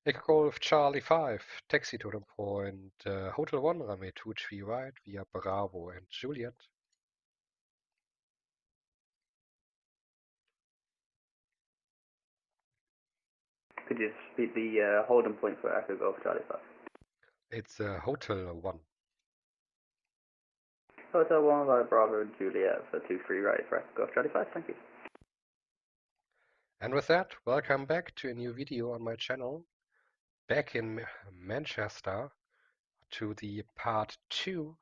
Echo Golf Charlie 5, taxi to the point, Hotel 1, runway 23 right, via Bravo and Juliet. Could you just repeat the holding point for Echo Golf Charlie 5? It's Hotel 1. Hotel 1 by Bravo and Juliet for 23 right for Echo Golf Charlie 5, thank you. And with that, welcome back to a new video on my channel. Back in Manchester to the part 2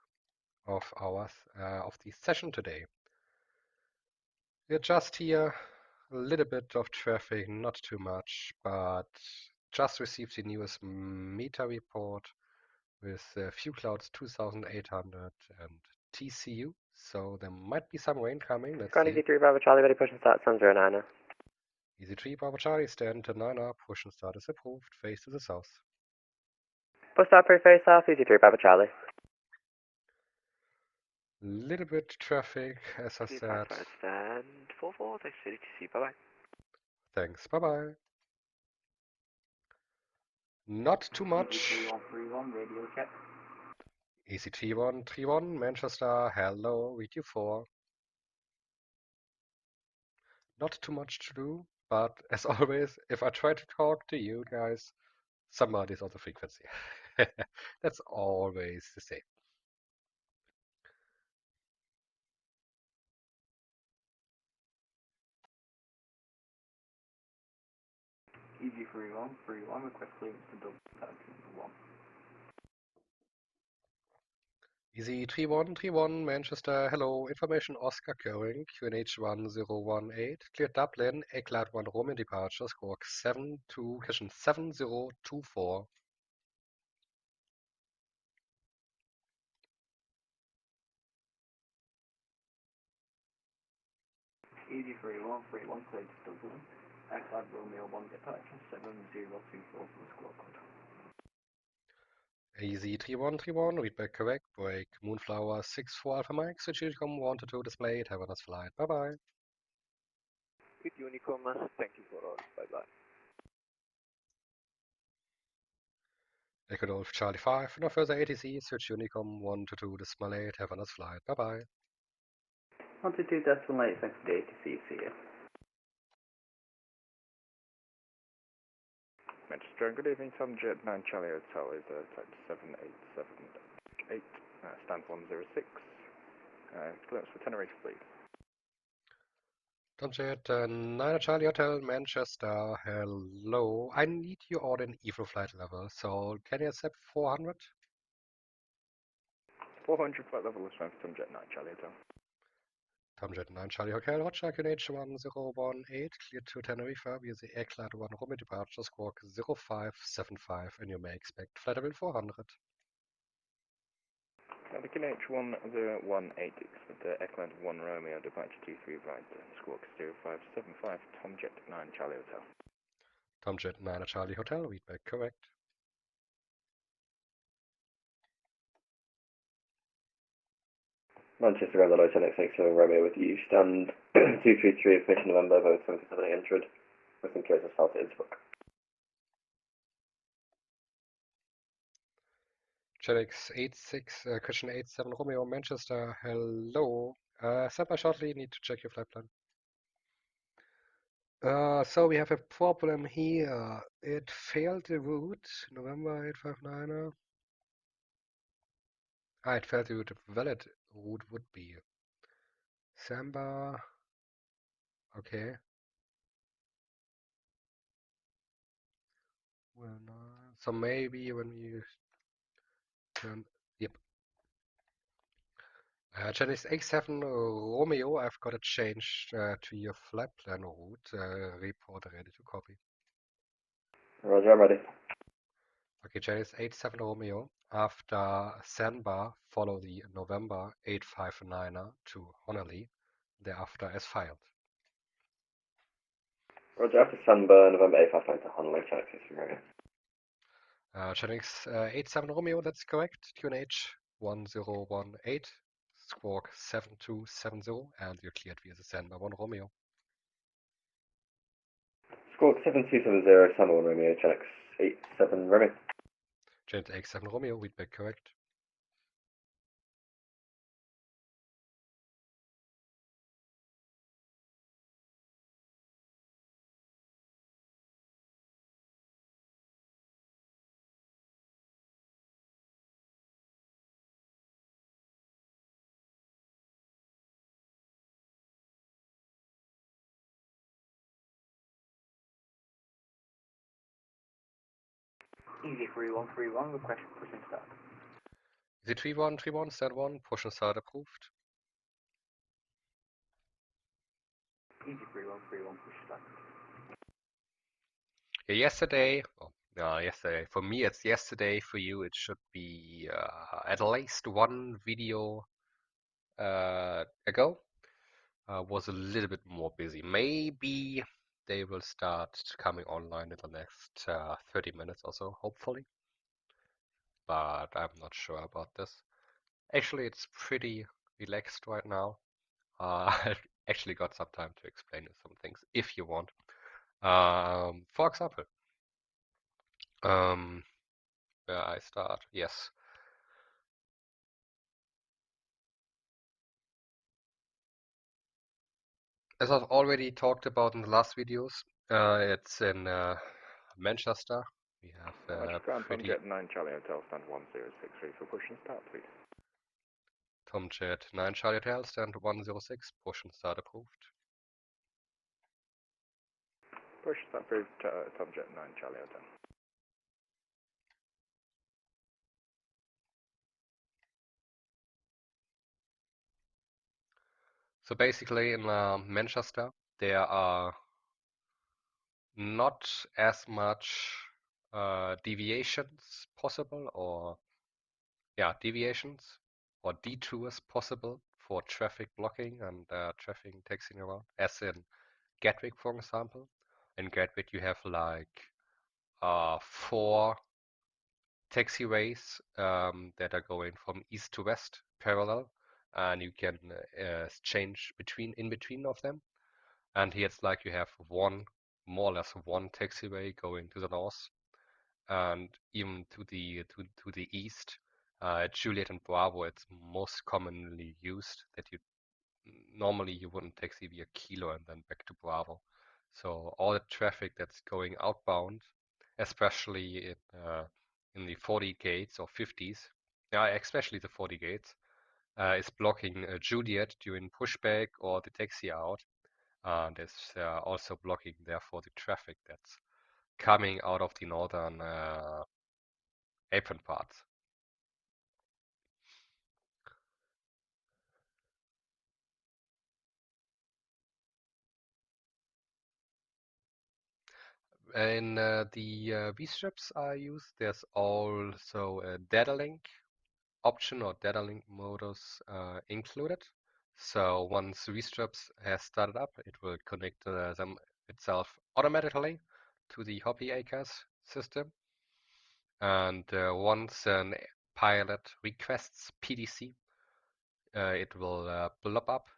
of the session today. We're just here, a little bit of traffic, not too much, but just received the newest meta report with Fuel Clouds 2800 and TCU, so there might be some rain coming. Let's see. Easy 3 Bravo Charlie, ready push and start, Sun 09. Easy 3 Bravo Charlie, stand to 9 up, push and start is approved, face to the south. Push start pre-face south, Easy 3 Bravo Charlie. Little bit traffic, as I said. Stand 4-4, thanks for ATC, bye-bye. Thanks, bye-bye. Not too much. EC3131, radio check. EC3131, Manchester, hello, read you 4. Not too much to do, but as always, if I try to talk to you guys, somebody's on the frequency. That's always the same. EG3131, request clearance to double taxi number 1. Easy 3131, Manchester, hello, information Oscar going, QNH 1018, clear Dublin, Eclat 1 Roman departure, squawk 72, question 7024. EG3131, cleared to Dublin. Eclat Romeo 1 departure 7024 for the squawk code. Easy 3131, read back correct, break, Moonflower 64 Alpha Mike, switch Unicom 1 to 2 displayed, have a nice flight, bye bye. Good Unicom, thank you for all, bye-bye. Echo Golf Charlie 5, no further ATC, switch Unicom 1 to 2 displayed, have a nice flight, bye bye. 122 decimal 8, thanks for the ATC, see you. Manchester, good evening, Tom Jet 9 Charlie Hotel is type 7878, stand 106, clearance for Tenerife, please. Tomjet 9 Charlie Hotel, Manchester, hello. I need you on an EVO flight level, so can you accept 400? 400 flight level is fine for Tom Jet 9 Charlie Hotel. Tomjet 9 Charlie Hotel, Roger, QNH 1018, clear to Tenerife via the Eclat 1 Roman departure, squawk 0575, and you may expect flight level 400. The QNH 1018 with the Eckland 1 Romeo departure 23 right, squawk 0575, Tom Jet 9 Charlie Hotel. Tomjet 9 Charlie Hotel, read back correct. Manchester Red Lloyd 1067 Romeo with you. Stand 233 information November, Boeing 77800. Western clears as far to Innsbruck. JetX 86, question 87 Romeo, Manchester, hello. Stand by shortly, need to check your flight plan. So we have a problem here. It failed the route, November 859er. It failed the route. The valid route would be Samba. Okay. Well, no. So maybe when we turn, yep. Genesis X7 Romeo, I've got it changed to your flight plan route. Report ready to copy. Roger, I'm ready. Okay, Genesis 87 Romeo. After Sandbar, follow the November 859er to Honolulu, thereafter as filed. Roger, after Sunburn, November 859 to Honolulu, Channel 6 from Romeo. Chenix 87 Romeo, that's correct. QNH 1018, squawk 7270, and you're cleared via the Sandbar 1 Romeo. Squawk 7270, Samuel Romeo, Channel 87 Romeo. Jet X7 Romeo, readback correct. Easy 3131, request pushing start. Is it 3131, stand 1, push and start approved? Easy 3131, push start. Yeah, yesterday, oh, no, yesterday, for me it's yesterday, for you it should be at least one video ago. Was a little bit more busy. Maybe they will start coming online in the next 30 minutes or so, hopefully. But I'm not sure about this. Actually, it's pretty relaxed right now. I've actually got some time to explain you some things if you want. For example, um, where I start, yes. As I've already talked about in the last videos, it's in Manchester. We have Ground Tom pretty Jet 9 Charlie Hotel, stand 1063 for push and start, please. Tomjet 9 Charlie Hotel, stand 106, push and start approved. Push start approved, Tom Jet 9 Charlie Hotel. So basically in Manchester, there are not as much deviations possible, or deviations or detours possible for traffic blocking and traffic taxiing around, as in Gatwick, for example. In Gatwick, you have like 4 taxiways that are going from east to west parallel, and you can change in between of them. And here it's like you have more or less one taxiway going to the north, and even to the east. Juliet and Bravo, it's most commonly used that normally you wouldn't taxi via Kilo and then back to Bravo. So all the traffic that's going outbound, especially in the 40 gates or 50s, especially the 40 gates, is blocking Juliet during pushback or the taxi out, and is also blocking therefore the traffic that's coming out of the northern apron parts. In the V-strips I use, there's also a data link option or data link modus included. So once V-strips has started up, it will connect them itself automatically to the Hoppy ACAS system. And once a pilot requests PDC, it will blow up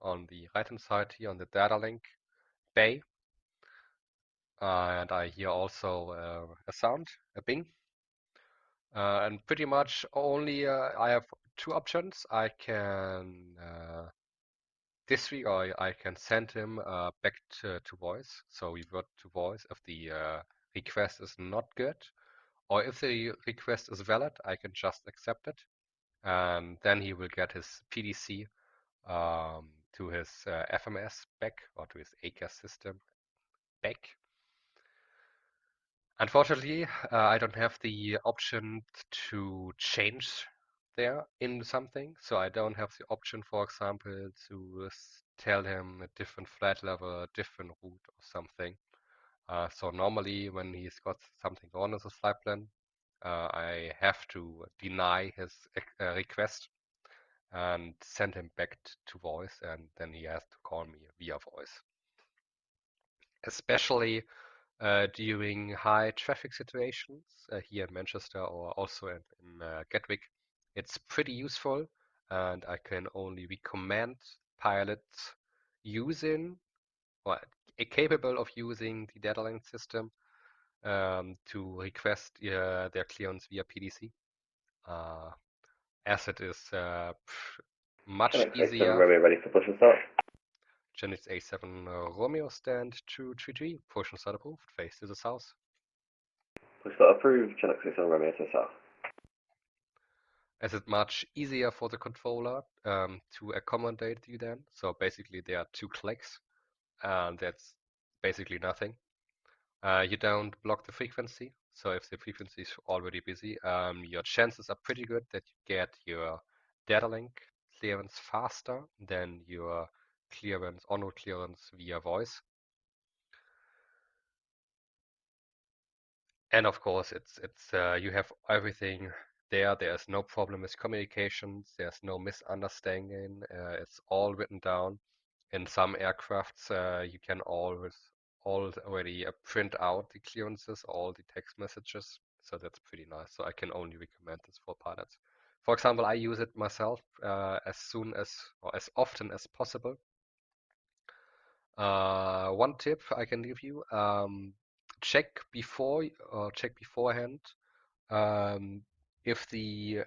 on the right-hand side here on the data link bay. And I hear also a sound, a ping. And pretty much only I have 2 options. I can disregard, or I can send him back to voice. So revert to voice if the request is not good. Or if the request is valid, I can just accept it. And then he will get his PDC to his FMS back, or to his ACAS system back. Unfortunately, I don't have the option to change there in something. So I don't have the option, for example, to tell him a different flight level, a different route or something. So normally when he's got something on as a flight plan, I have to deny his request and send him back to voice, and then he has to call me via voice. Especially during high traffic situations here in Manchester or also in Gatwick, it's pretty useful, and I can only recommend pilots using, or capable of using the data link system to request their clearance via PDC, as it is much Channel 87 easier. Romeo ready for push and start. Genix A7 Romeo stand 233, push and start approved, face to the south. Push start approved, Channel 87 Romeo to the south. As it's much easier for the controller to accommodate you then. So basically there are 2 clicks, and that's basically nothing. You don't block the frequency, so if the frequency is already busy, your chances are pretty good that you get your data link clearance faster than your clearance, on-road clearance via voice. And of course, it's you have everything there. There's no problem with communications. There's no misunderstanding. It's all written down. In some aircrafts, you can already print out the clearances, all the text messages. So that's pretty nice. So I can only recommend this for pilots. For example, I use it myself as soon as or as often as possible. One tip I can give you: check beforehand if the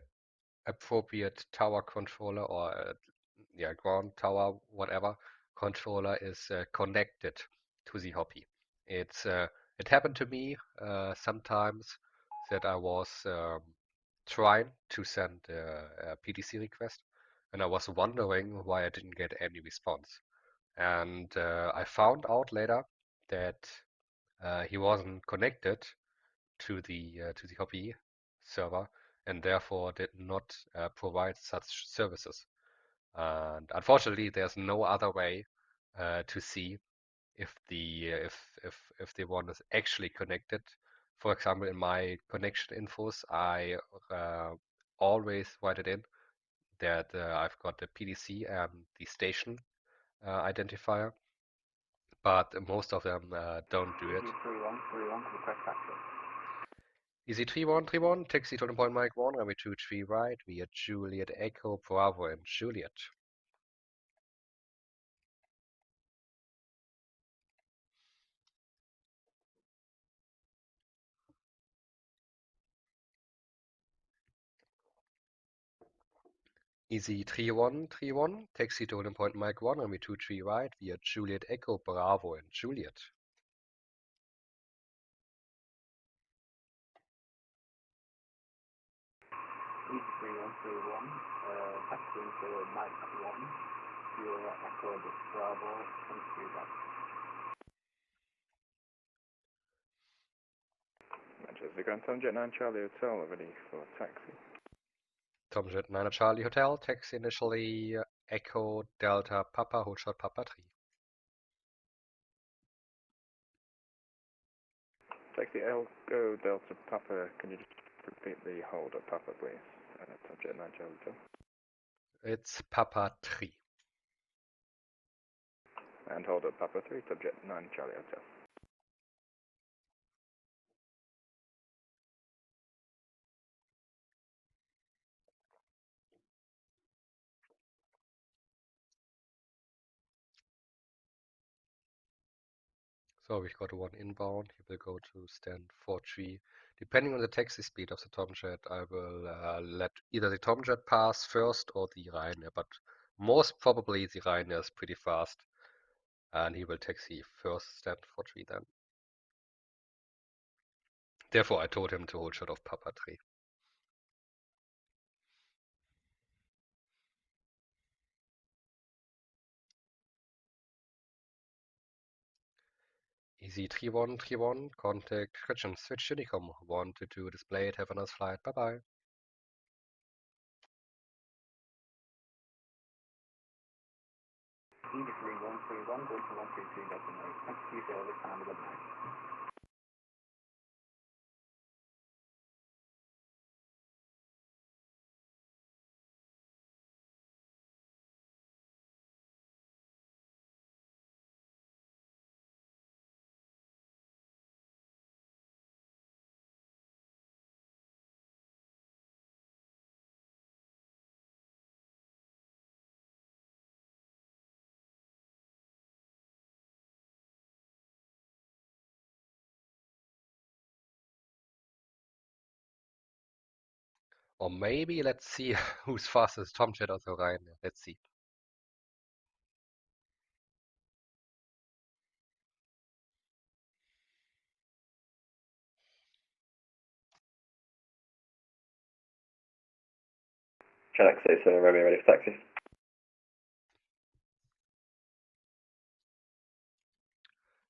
appropriate tower controller or ground tower, whatever controller is connected to the hobby. It happened to me sometimes that I was trying to send a PDC request, and I was wondering why I didn't get any response. And I found out later that he wasn't connected to the hobby server, and therefore did not provide such services. And unfortunately, there's no other way to see if the one is actually connected. For example, in my connection infos, I always write it in that I've got the PDC and the station identifier, but most of them don't do it. 3131 to request access. Easy 3131, taxi to the point Mike 1, runway 23 right, via Juliet Echo, Bravo, and Juliet. Easy 3131, taxi to the point Mike 1, runway 23 right, via Juliet Echo, Bravo, and Juliet. Easy 3131, taxi into Mike 1, via Echo Bravo, 23 back. Manchester Grand Tomjet 9 Charlie Hotel ready for taxi. Tomjet 9 Charlie Hotel, taxi initially Echo Delta Papa, hold short Papa 3. Taxi Echo Delta Papa, can you just repeat the hold at Papa please? Tomjet 9 Charlie Hotel. It's Papa 3. And hold at Papa 3, Tomjet 9 Charlie Hotel. So we've got one inbound. He will go to stand 43. Depending on the taxi speed of the Tomjet, I will let either the Tomjet pass first or the Ryanair, but most probably the Ryanair is pretty fast, and he will taxi first stand 43 then. Therefore, I told him to hold short of Papa 3. Easy 3131, contact Christian, switch Unicom, 122 displayed, have a nice flight, bye bye. Easy 3131, go to 132 decimal. Thank you for your time, good night. Or maybe let's see who's fastest, Tomjet or the Ryanair. Let's see. Channel 87 Romeo ready for taxi.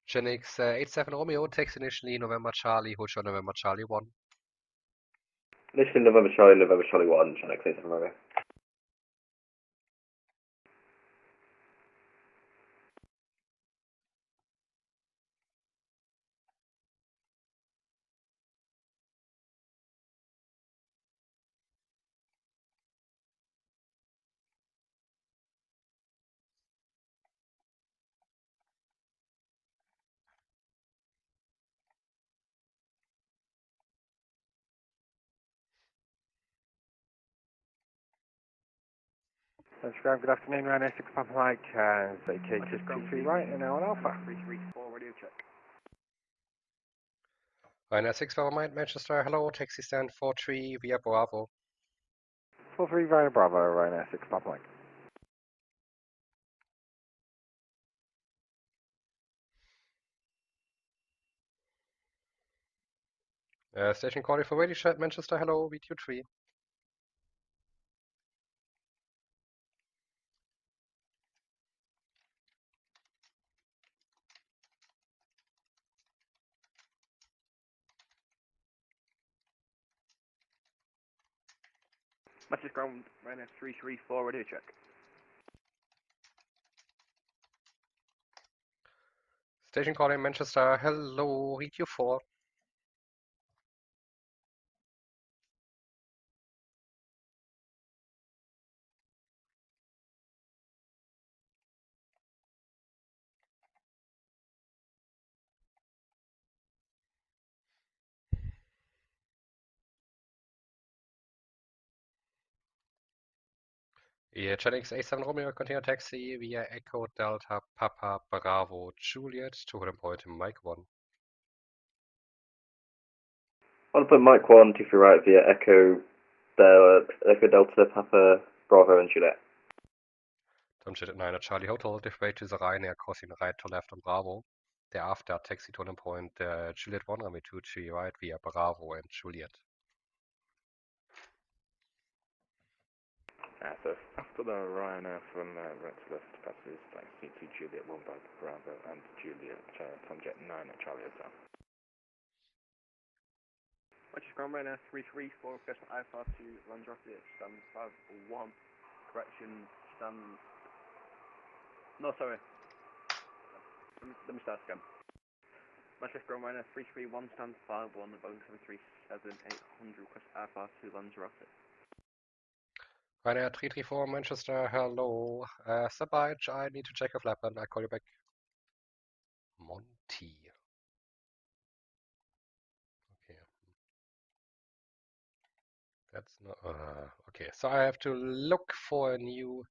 Genix 87 Romeo takes initially November Charlie, hold short November Charlie 1. Initially November Charlie 1, Channel 87 Romeo. Good afternoon, Ryanair 6 Papa Mike, vacated 23 right and now on Alpha. 334, radio check. Ryanair 6 Mind Manchester, hello, taxi stand 43 via Bravo. 43 via Bravo, Ryanair 6 Papa Mike. Station calling for radio chat Manchester, hello, VQ3. Message ground, Ryanair 334, radio check. Station calling Manchester, hello, VQ4. Yeah, Genix 87 Romeo, continue taxi via Echo Delta Papa Bravo Juliet to hold point Mike 1. I'll put Mike 1, 23 right via Echo Delta Papa Bravo and Juliet. Tomjet at 9 at Charlie Hotel, diffway to the Ryanair, crossing right to left on Bravo. Thereafter, taxi to point Juliet 1, runway 23 right via Bravo and Juliet. So after the Ryanair from right to left passes, taxi to Juliet 1 by Bravo and Juliet, Tomjet 9 at Charlie Hotel. Message ground, Ryanair 334, request IFR to Lanzarote, stand 5-1. Correction, stand... No, sorry. Let me start again. Message ground, Ryanair 331, stand 5-1, Boeing 737-800, request IFR to Lanzarote. Ryanair 334 Manchester, hello. Step by, I need to check a flap and I call you back. Monty. Okay. That's not. Okay, so I have to look for a new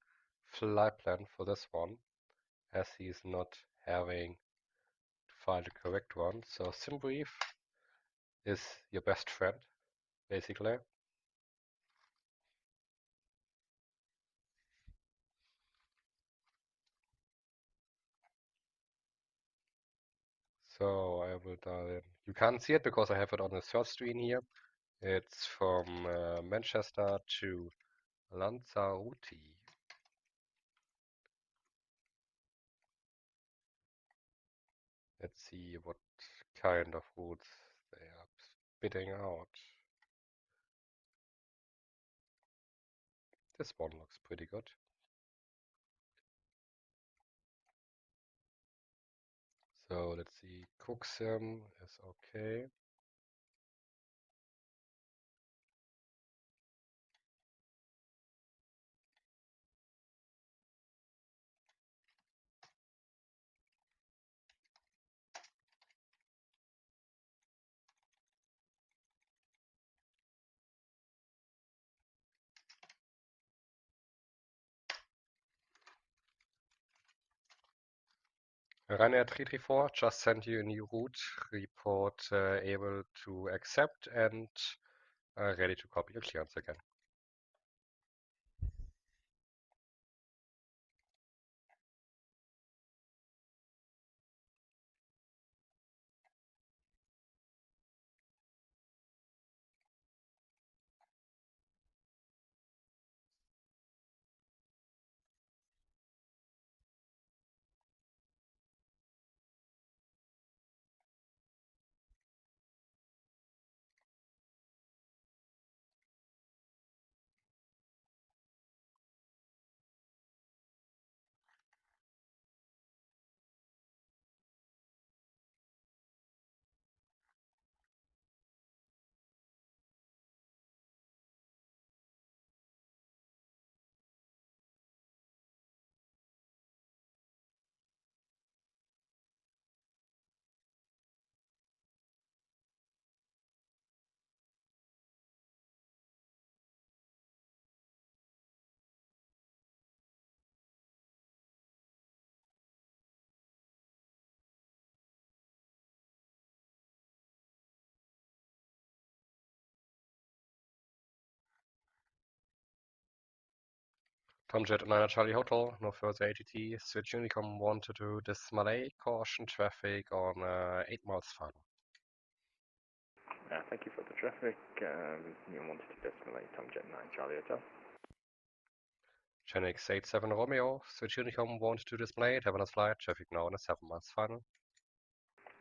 flight plan for this one, as he's not having to find the correct one. So SimBrief is your best friend, basically. So I will dial in. You can't see it because I have it on the search screen here. It's from Manchester to Lanzarote. Let's see what kind of routes they are spitting out. This one looks pretty good. So let's see, Cooksim is okay. Ryanair 334 just sent you a new route, report able to accept and ready to copy your clearance again. Tomjet 9 Charlie Hotel, no further ATT, switch Unicom 122 this Malay, caution traffic on 8 miles final. Thank you for the traffic. You wanted to decimal 8 Tomjet 9 Charlie Hotel. Genix 87 Romeo, switch Unicom 122 this Malay, have a nice flight, traffic now on a 7 miles final.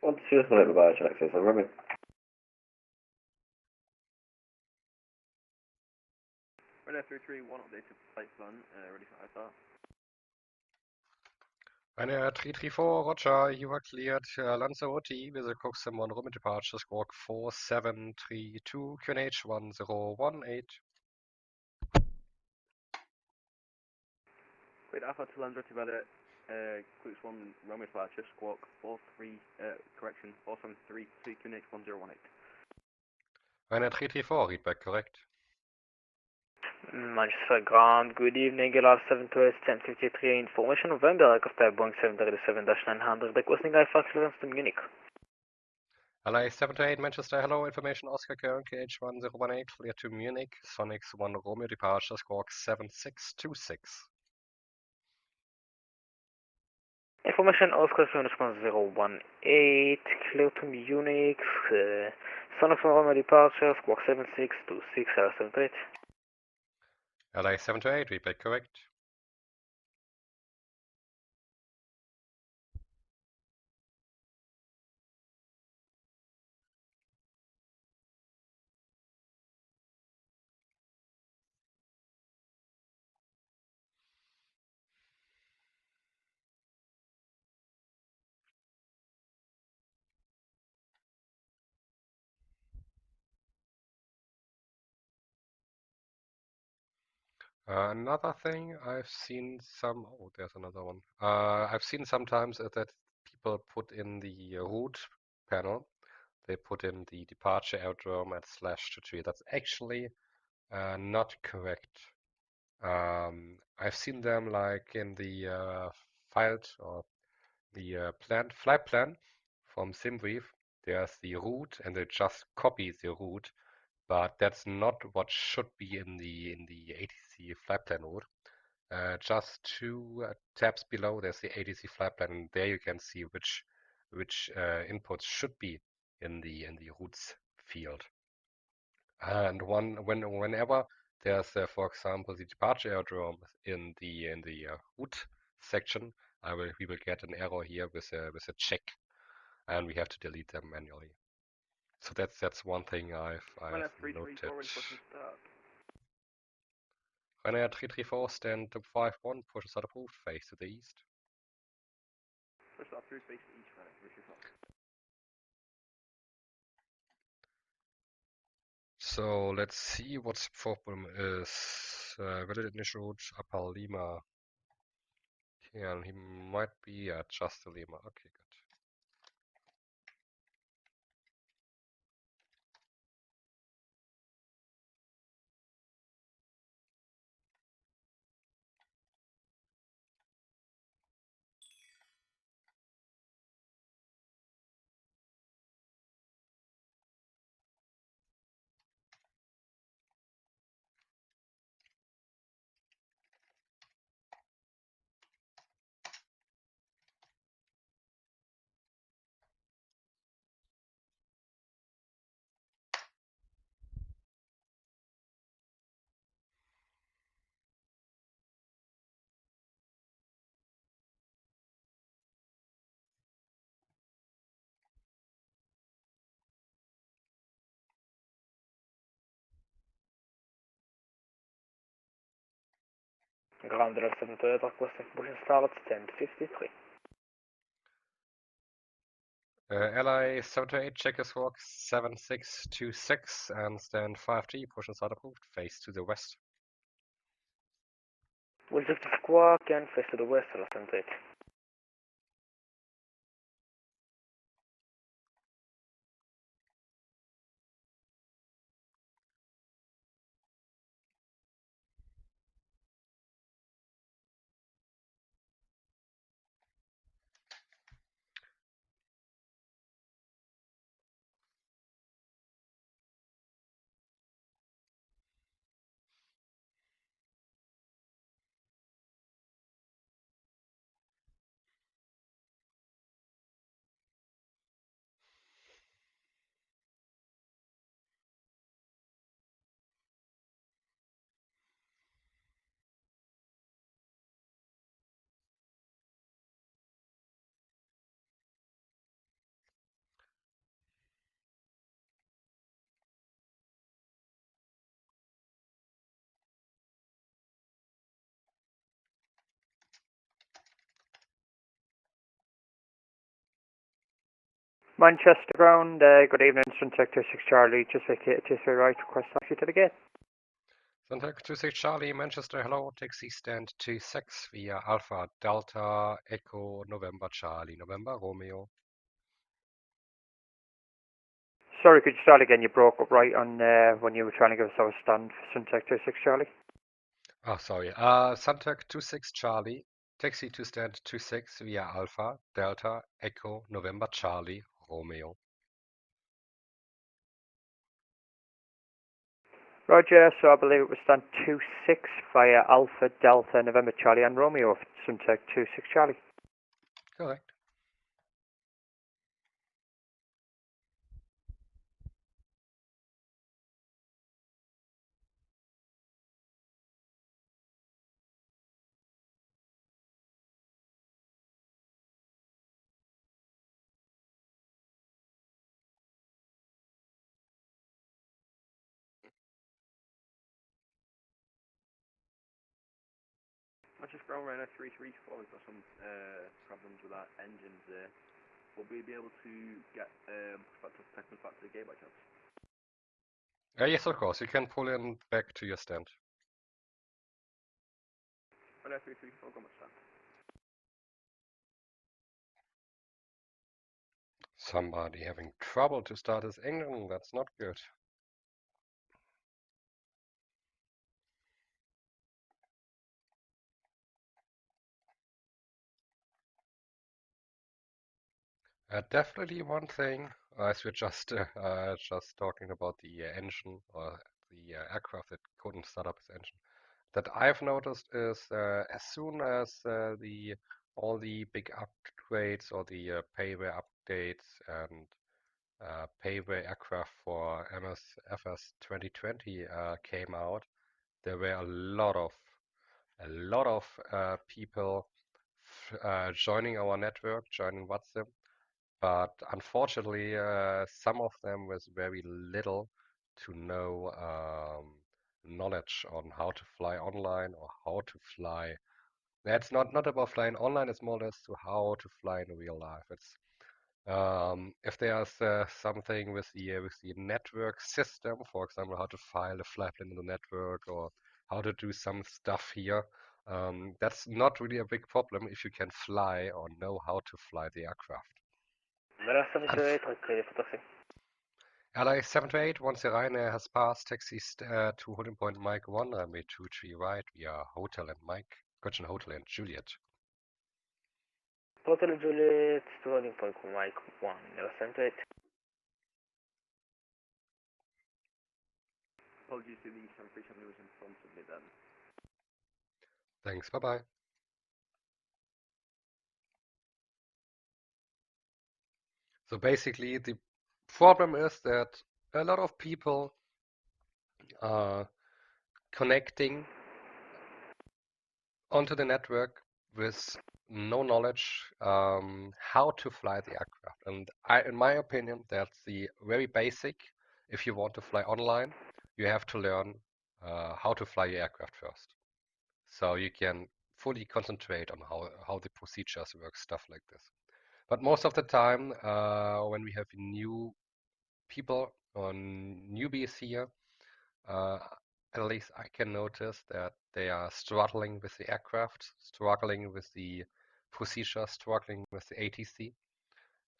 122 this Malay, bye-bye, Genix 87 Romeo. Ryanair 331 updated flight plan, ready for ISR. Ryanair 334, roger, you are cleared, Lanzarote with a Coxswain 1 Roman departure, squawk 4732, QNH 1018. Cleared Alpha to Lanzarote Valley, Clicks 1 Romeo departure, squawk 4732, QNH 1018. Ryanair 334, read back correct. Manchester Ground, good evening, LR 728 1053, information November, aircraft type Boeing 737-900, requesting IFR clearance to Munich. LA 728 Manchester, hello, information Oscar KH 1018, clear to Munich, Sonics 1 Romeo departure, squawk 7626. Information Oscar 1018, clear to Munich, Sonic 1 Romeo departure, squawk 7626, LR 728. LA 728, read back correct. Another thing I've seen there's another one. I've seen sometimes that people put in the route panel, they put in the departure aerodrome at /23. That's actually not correct. I've seen them like in the filed or the flight plan from SimBrief. There's the route, and they just copy the route, but that's not what should be in the ATC flight plan route. Just two tabs below, there's the ATC flight plan, and there you can see which inputs should be in the routes field. And whenever there's, for example, the departure aerodrome in the route section, we will get an error here with a check, and we have to delete them manually. So that's one thing I've noted. Ryanair 334, stand 51, push start approved, face to the east. Push start through space east, Ryanair 334. So let's see what's the problem is. Valid initial route Upper Lima. Yeah, he might be just a Lima. Okay, good. Ground 728, requesting pushing start 1053. LI 728, check your squawk 7626 and stand 5G, push and start approved, face to the west. We'll take the squawk and face to the west, LR 728. Manchester ground, good evening, Suntec 26 Charlie, just vacate 23 right, request taxi to the gate. Suntec 26 Charlie, Manchester, hello, taxi stand 26 via Alpha Delta Echo November Charlie, November Romeo. Sorry, could you start again? You broke up right on when you were trying to give us our stand for Suntec 26 Charlie. Oh, sorry. Suntec 26 Charlie, taxi to stand 26 via Alpha Delta Echo November Charlie Romeo. Roger, so I believe it was stand 26 via Alpha Delta November Charlie and Romeo for Suntec 26 Charlie. Correct. Manchester ground runner 334. We've got some problems with our engines there. Will we be able to get technical back to the gate by chance? Yes, of course. You can pull in back to your stand. Runner 334, go stand. Somebody having trouble to start his engine. That's not good. Definitely one thing, as we're just talking about the engine or the aircraft that couldn't start up its engine, that I've noticed is as soon as all the big upgrades or the payware updates and payware aircraft for MSFS 2020 came out, there were a lot of people joining our network, joining Vatsim. But unfortunately, some of them with very little to no knowledge on how to fly online or how to fly. It's not about flying online, it's more or less to how to fly in real life. It's if there's something with the network system, for example, how to file a flight plan in the network or how to do some stuff here, that's not really a big problem if you can fly or know how to fly the aircraft. LA 728, once the Ryanair has passed, taxi to holding point Mike 1, runway 23 right via Hotel and Mike, Gotcha Hotel and Juliet. Hotel Juliet, holding point Mike 1, never sent it. Apologies to the 737 who was in front of me then. Thanks, bye-bye. So basically, the problem is that a lot of people are connecting onto the network with no knowledge how to fly the aircraft. And in my opinion, that's the very basic. If you want to fly online, you have to learn how to fly your aircraft first. So you can fully concentrate on how the procedures work, stuff like this. But most of the time, when we have new people or newbies here, uh, at least I can notice that they are struggling with the aircraft, struggling with the procedure, struggling with the ATC.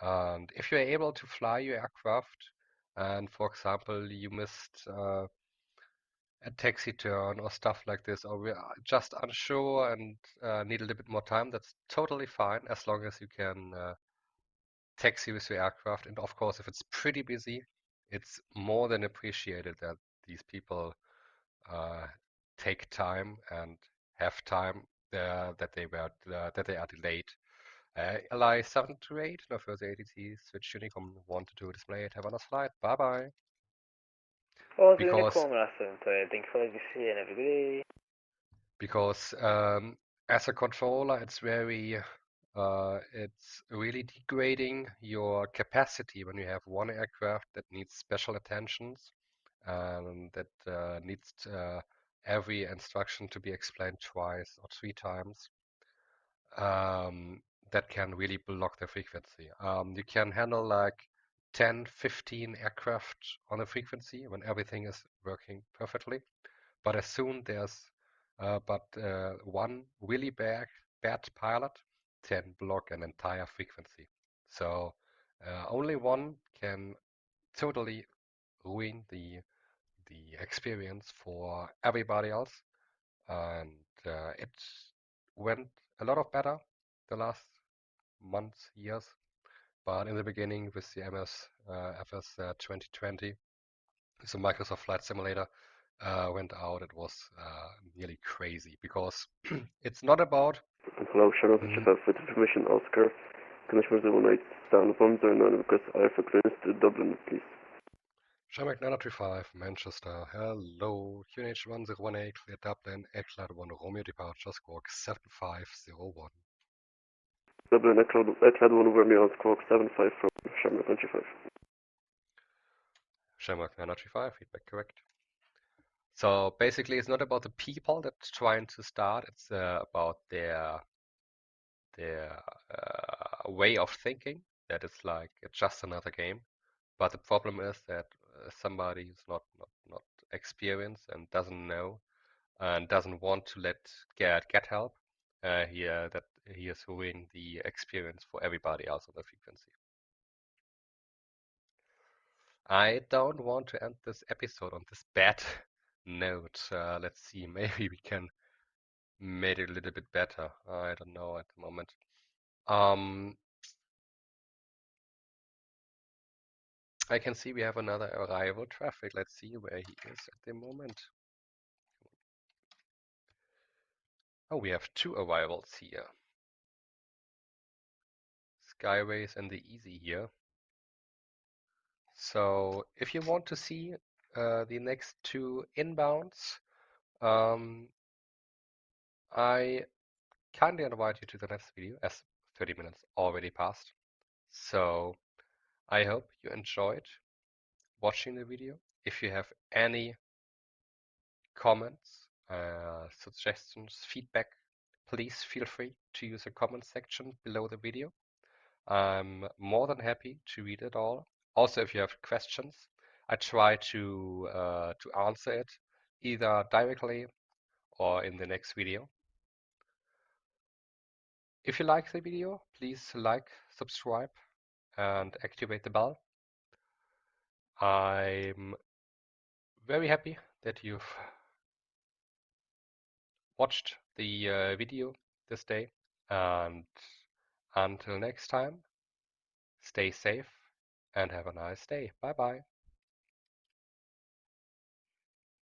And if you're able to fly your aircraft, and for example, you missed a taxi turn or stuff like this, or we're just unsure and need a little bit more time, that's totally fine as long as you can taxi with your aircraft. And of course, if it's pretty busy, it's more than appreciated that these people take time and have time that they are delayed. LI 728, no further ATC, switch Unicom 1 to 2 display, have a nice flight, bye bye. Oh, the Because Unicom last 728, thank you for letting me see and everybody. because as a controller, it's really degrading your capacity when you have one aircraft that needs special attentions and that needs every instruction to be explained twice or three times. that can really block the frequency. You can handle like 10, 15 aircraft on a frequency when everything is working perfectly. But as soon there's one really bad pilot can block an entire frequency. So only one can totally ruin the experience for everybody else. And it went a lot of better the last months, years. But in the beginning with the FS 2020, the Microsoft Flight Simulator went out, it was nearly crazy because it's not about. Hello, Shadow 55 with information Oscar. Connection 08, stand 109 request Alpha clearance to Dublin, please. Shamrock 935, Manchester. Hello, QNH 1018, clear Dublin, Eclat 1 Romeo departure, squawk 7501. Dublin, Eclat 1 Romeo, squawk 75 from Shamrock 95. Shamrock 935, feedback correct. So basically, it's not about the people that's trying to start, it's about their way of thinking, that it's like it's just another game. But the problem is that somebody who's not experienced and doesn't know and doesn't want to get help, that he is ruining the experience for everybody else on the frequency. I don't want to end this episode on this bad note. Let's see, maybe we can make it a little bit better. I don't know at the moment. I can see we have another arrival traffic. Let's see where he is at the moment. Oh, we have 2 arrivals here. Skyways and the Easy here. So if you want to see the next 2 inbounds, I kindly invite you to the next video, as 30 minutes already passed. So I hope you enjoyed watching the video. If you have any comments, suggestions, feedback, please feel free to use the comment section below the video. I'm more than happy to read it all. Also, if you have questions, I try to answer it either directly or in the next video. If you like the video, please like, subscribe, and activate the bell. I'm very happy that you've watched the video this day, and until next time, stay safe and have a nice day. Bye bye.